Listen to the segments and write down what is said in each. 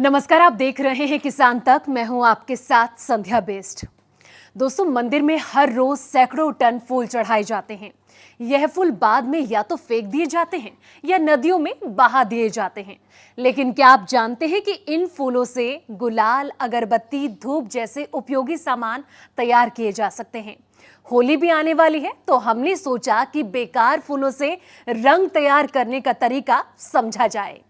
नमस्कार, आप देख रहे हैं किसान तक। मैं हूं आपके साथ संध्या बेस्ट। दोस्तों, मंदिर में हर रोज सैकड़ों टन फूल चढ़ाए जाते हैं। यह फूल बाद में या तो फेंक दिए जाते हैं या नदियों में बहा दिए जाते हैं। लेकिन क्या आप जानते हैं कि इन फूलों से गुलाल, अगरबत्ती, धूप जैसे उपयोगी सामान तैयार किए जा सकते हैं। होली भी आने वाली है, तो हमने सोचा कि बेकार फूलों से रंग तैयार करने का तरीका समझा जाए।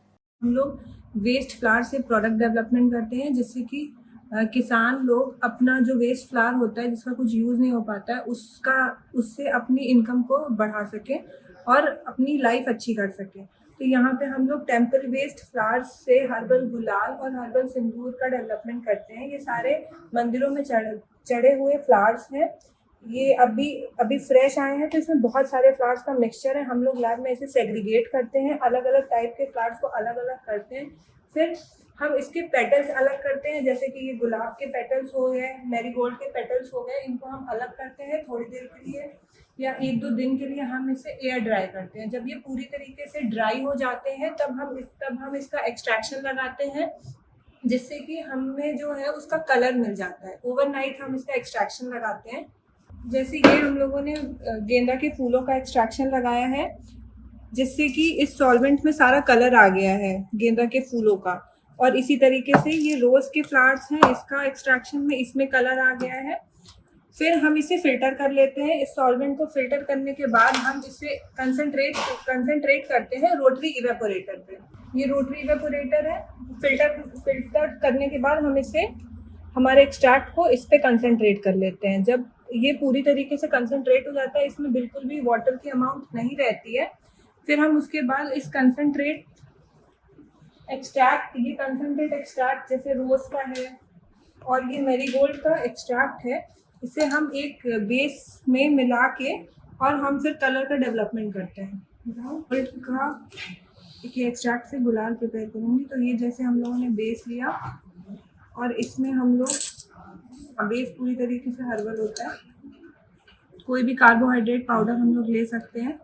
हम लोग वेस्ट फ्लावर से प्रोडक्ट डेवलपमेंट करते हैं, जिससे कि किसान लोग अपना जो वेस्ट फ्लावर होता है, जिसका कुछ यूज़ नहीं हो पाता है, उससे अपनी इनकम को बढ़ा सके और अपनी लाइफ अच्छी कर सके। तो यहाँ पे हम लोग टेम्पल वेस्ट फ्लावर से हर्बल गुलाल और हर्बल सिंदूर का डेवलपमेंट करते हैं। ये सारे मंदिरों में चढ़े हुए फ्लावर्स हैं। ये अभी फ्रेश आए हैं, तो इसमें बहुत सारे फ्लावर्स का मिक्सचर है। हम लोग लैब में इसे सेग्रीगेट करते हैं, अलग अलग टाइप के फ्लावर्स को अलग अलग करते हैं। फिर हम इसके पेटल्स अलग करते हैं, जैसे कि ये गुलाब के पेटल्स हो गए, मैरीगोल्ड के पेटल्स हो गए। इनको हम अलग करते हैं थोड़ी देर के लिए या 1-2 दिन के लिए। हम इसे एयर ड्राई करते हैं। जब ये पूरी तरीके से ड्राई हो जाते हैं, तब हम इसका एक्सट्रैक्शन लगाते हैं, जिससे कि हमें जो है उसका कलर मिल जाता है। ओवरनाइट हम इसका एक्सट्रैक्शन लगाते हैं। जैसे ये हम लोगों ने गेंदा के फूलों का एक्सट्रैक्शन लगाया है, जिससे कि इस सॉल्वेंट में सारा कलर आ गया है गेंदा के फूलों का। और इसी तरीके से ये रोज के फ्लावर्स हैं, इसका एक्सट्रैक्शन में इसमें कलर आ गया है। फिर हम इसे फिल्टर कर लेते हैं। इस सॉल्वेंट को फिल्टर करने के बाद हम इसे कंसंट्रेट करते हैं रोटरी इवेपोरेटर पे। ये रोटरी इवेपोरेटर है। फिल्टर करने के बाद हम इसे हमारे एक्सट्रैक्ट को इस पे कंसंट्रेट कर लेते हैं। जब ये पूरी तरीके से कंसंट्रेट हो जाता है, इसमें बिल्कुल भी वाटर की अमाउंट नहीं रहती है, फिर हम उसके बाद इस कंसंट्रेट एक्सट्रैक्ट जैसे रोज का है और ये मैरीगोल्ड का एक्सट्रैक्ट है, इसे हम एक बेस में मिला के और हम फिर कलर का डेवलपमेंट करते हैं। गोल्ड का एक एक्सट्रैक्ट से गुलाल प्रिपेयर करूँगी। तो ये जैसे हम लोगों ने बेस लिया और इसमें हम लोग, बेस पूरी तरीके से हर्बल होता है। कोई भी कार्बोहाइड्रेट पाउडर हम लोग ले सकते हैं।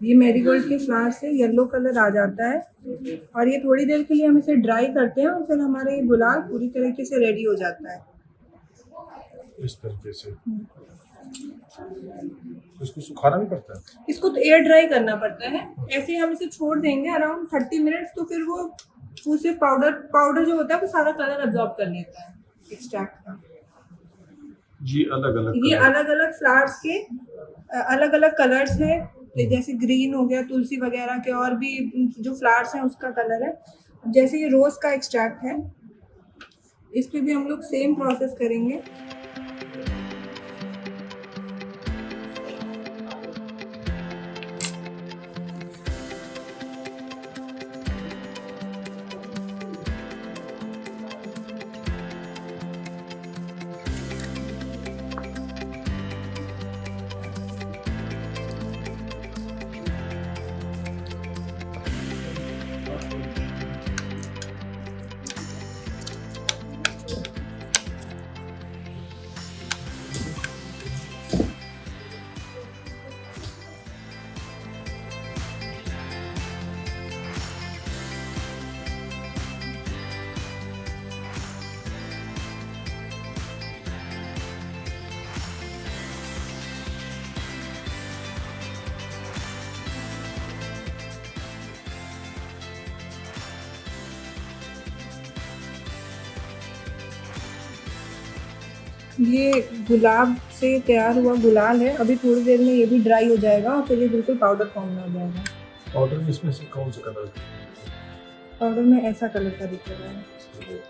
ये मैरीगोल्ड के फ्लावर से येलो कलर आ जाता है और ये थोड़ी देर के लिए हम इसे ड्राई करते हैं और फिर हमारे ये गुलाल पूरी तरीके से रेडी हो जाता है। इस तरीके से इसको सुखाना भी पड़ता है। इसको तो एयर ड्राई करना पड़ता है। ऐसे हम इसे छोड़ देंगे अराउंड 30 मिनट्स, तो फिर वो से पाउडर जो होता है वो सारा कलर अब्जॉर्ब कर लेता है एक्सट्रैक्ट का। ये अलग अलग फ्लावर्स के अलग अलग कलर्स है, जैसे ग्रीन हो गया, तुलसी वगैरह के, और भी जो फ्लावर्स हैं उसका कलर है। जैसे ये रोज का एक्सट्रैक्ट है, इस पे भी हम लोग सेम प्रोसेस करेंगे। ये गुलाब से तैयार हुआ गुलाल है। अभी थोड़ी देर में ये भी ड्राई हो जाएगा और फिर ये बिल्कुल पाउडर फॉर्म में हो जाएगा। पाउडर में इसमें से कौन सा कलर? पाउडर में ऐसा कलर का दिख रहा है,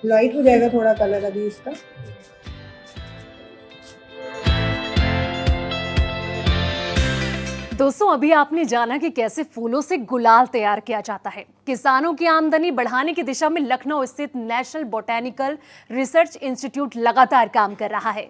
लाइट हो जाएगा थोड़ा कलर अभी इसका। दोस्तों, अभी आपने जाना कि कैसे फूलों से गुलाल तैयार किया जाता है। किसानों की आमदनी बढ़ाने की दिशा में लखनऊ स्थित नेशनल बोटेनिकल रिसर्च इंस्टीट्यूट लगातार काम कर रहा है।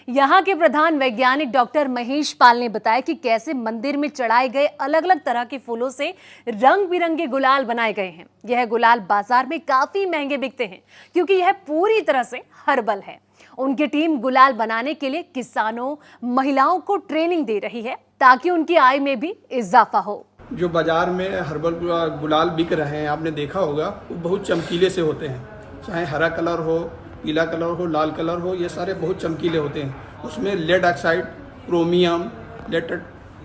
यहाँ के प्रधान वैज्ञानिक डॉक्टर महेश पाल ने बताया कि कैसे मंदिर में चढ़ाए गए अलग अलग तरह के फूलों से रंग बिरंगे गुलाल बनाए गए हैं। यह गुलाल बाजार में काफी महंगे बिकते हैं क्योंकि यह पूरी तरह से हर्बल है। उनकी टीम गुलाल बनाने के लिए किसानों, महिलाओं को ट्रेनिंग दे रही है ताकि उनकी आय में भी इजाफा हो। जो बाजार में हर्बल गुलाल बिक रहे हैं, आपने देखा होगा, वो बहुत चमकीले से होते हैं। चाहे हरा कलर हो, पीला कलर हो, लाल कलर हो, ये सारे बहुत चमकीले होते हैं। उसमें लेड ऑक्साइड, क्रोमियम, लेटेड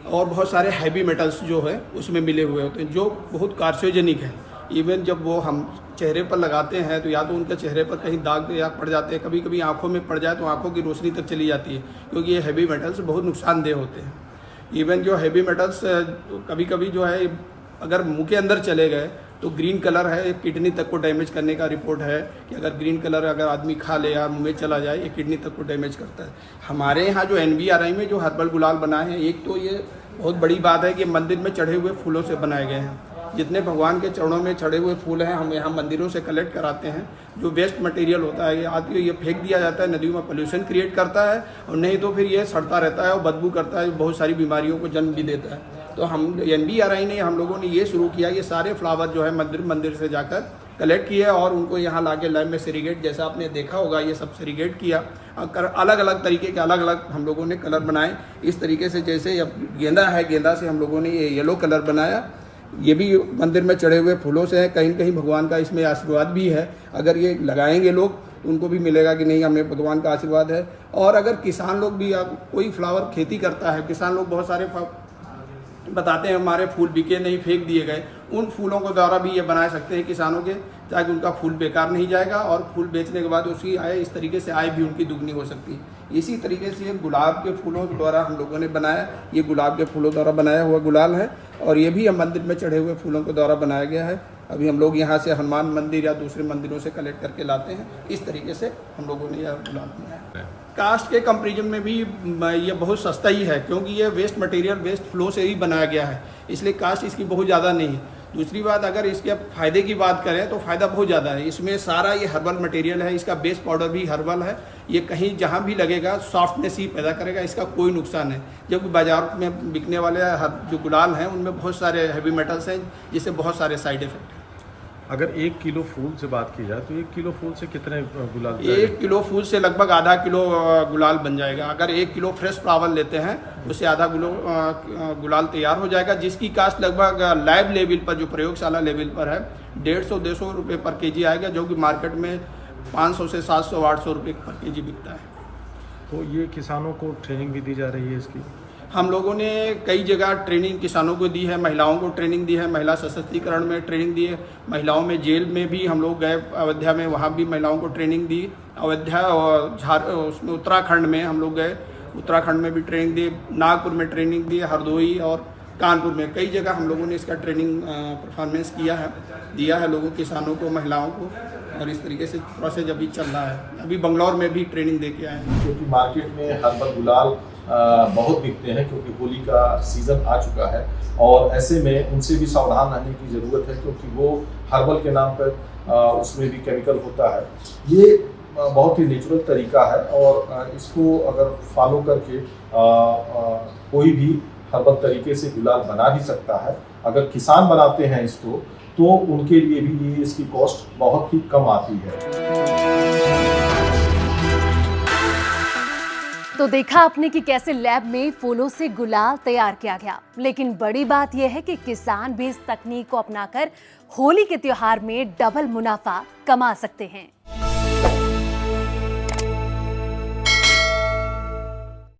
और बहुत सारे हैवी मेटल्स जो है उसमें मिले हुए होते हैं, जो बहुत कार्सिनोजेनिक है। इवन जब वो हम चेहरे पर लगाते हैं तो या तो उनके चेहरे पर कहीं दाग या पड़ जाते हैं, कभी कभी आंखों में पड़ जाए तो आंखों की रोशनी तक चली जाती है, क्योंकि ये हैवी मेटल्स बहुत नुकसानदेह होते हैं। इवन जो हैवी मेटल्स कभी कभी जो है अगर मुंह के अंदर चले गए तो ग्रीन कलर है, किडनी तक को डैमेज करने का रिपोर्ट है कि अगर ग्रीन कलर अगर आदमी खा ले या मुंह में चला जाए, ये किडनी तक को डैमेज करता है। हमारे यहाँ जो NBRI में जो हर्बल गुलाल बनाए हैं, एक तो ये बहुत बड़ी बात है कि मंदिर में चढ़े हुए फूलों से बनाए गए हैं। जितने भगवान के चरणों में चढ़े हुए फूल हैं हम यहाँ मंदिरों से कलेक्ट कराते हैं। जो वेस्ट मटेरियल होता है ये फेंक दिया जाता है, नदियों में पोल्यूशन क्रिएट करता है, और नहीं तो फिर ये सड़ता रहता है और बदबू करता है, बहुत सारी बीमारियों को जन्म भी देता है। तो हम NBRI ने हम लोगों ने ये शुरू किया, ये सारे फ्लावर जो है मंदिर से जाकर कलेक्ट किए और उनको यहाँ ला के लैब में सेरीगेट, जैसा आपने देखा होगा, ये सब सेरीगेट किया। अलग अलग तरीके के अलग अलग हम लोगों ने कलर बनाए। इस तरीके से जैसे गेंदा है, गेंदा से हम लोगों ने ये येलो कलर बनाया। ये भी मंदिर में चढ़े हुए फूलों से है। कहीं न कहीं भगवान का इसमें आशीर्वाद भी है। अगर ये लगाएंगे लोग तो उनको भी मिलेगा कि नहीं, हमें भगवान का आशीर्वाद है। और अगर किसान लोग भी, कोई फ्लावर खेती करता है, किसान लोग बहुत सारे बताते हैं हमारे फूल बिके नहीं, फेंक दिए गए, उन फूलों के द्वारा भी ये बना सकते हैं किसानों के, ताकि उनका फूल बेकार नहीं जाएगा और फूल बेचने के बाद उसकी आय, इस तरीके से आय भी उनकी दुगनी हो सकती है। इसी तरीके से गुलाब के फूलों द्वारा हम लोगों ने बनाया, ये गुलाब के फूलों द्वारा बनाया हुआ गुलाल है, और ये भी हम मंदिर में चढ़े हुए फूलों के द्वारा बनाया गया है। अभी हम लोग यहाँ से हनुमान मंदिर या दूसरे मंदिरों से कलेक्ट करके लाते हैं। इस तरीके से हम लोगों ने यह गुलाब बनाया। कास्ट के कंपेरिजन में भी ये बहुत सस्ता ही है, क्योंकि ये वेस्ट मटेरियल, वेस्ट फ्लो से ही बनाया गया है, इसलिए कास्ट इसकी बहुत ज़्यादा नहीं है। दूसरी बात, अगर इसके फ़ायदे की बात करें तो फ़ायदा बहुत ज़्यादा है। इसमें सारा ये हर्बल मटेरियल है, इसका बेस पाउडर भी हर्बल है। ये कहीं जहाँ भी लगेगा सॉफ्टनेस ही पैदा करेगा, इसका कोई नुकसान है। जबकि बाजार में बिकने वाले जो गुलाल हैं उनमें बहुत सारे हैवी मेटल्स हैं, जिससे बहुत सारे साइड इफेक्ट हैं। अगर 1 किलो फूल से बात की जाए तो 1 किलो फूल से कितने गुलाल? 1 किलो फूल से लगभग आधा किलो गुलाल बन जाएगा। अगर 1 किलो फ्रेश फ्लावर लेते हैं उससे आधा किलो गुलाल तैयार हो जाएगा, जिसकी कास्ट लगभग लैब लेवल पर, जो प्रयोगशाला लेवल पर है, 150-200 रुपये पर केजी आएगा, जो कि मार्केट में 500 से 700-800 रुपये पर केजी बिकता है। तो ये किसानों को ट्रेनिंग भी दी जा रही है इसकी? हम लोगों ने कई जगह ट्रेनिंग किसानों को दी है, महिलाओं को ट्रेनिंग दी है, महिला सशक्तिकरण में ट्रेनिंग दी है। महिलाओं में जेल में भी हम लोग गए, अयोध्या में, वहाँ भी महिलाओं को ट्रेनिंग दी। अयोध्या और उसमें उत्तराखंड में हम लोग गए, उत्तराखंड में भी ट्रेनिंग दी, नागपुर में ट्रेनिंग दी, हरदोई और कानपुर में, कई जगह हम लोगों ने इसका ट्रेनिंग परफॉर्मेंस दिया है लोगों, किसानों को, महिलाओं को। और इस तरीके से प्रोसेस अभी चल रहा है। अभी बंगलौर में भी ट्रेनिंग दे के आए हैं। क्योंकि मार्केट में हर्बल गुलाल बहुत बिकते हैं, क्योंकि होली का सीज़न आ चुका है, और ऐसे में उनसे भी सावधान रहने की ज़रूरत है, क्योंकि वो हर्बल के नाम पर उसमें भी केमिकल होता है। ये बहुत ही नेचुरल तरीका है, और इसको अगर फॉलो करके कोई भी हर्बल तरीके से गुलाल बना भी सकता है। अगर किसान बनाते हैं इसको तो उनके लिए भी ये इसकी कॉस्ट बहुत ही कम आती है। तो देखा आपने कि कैसे लैब में फूलों से गुलाल तैयार किया गया। लेकिन बड़ी बात यह है कि किसान भी इस तकनीक को अपनाकर होली के त्योहार में डबल मुनाफा कमा सकते हैं।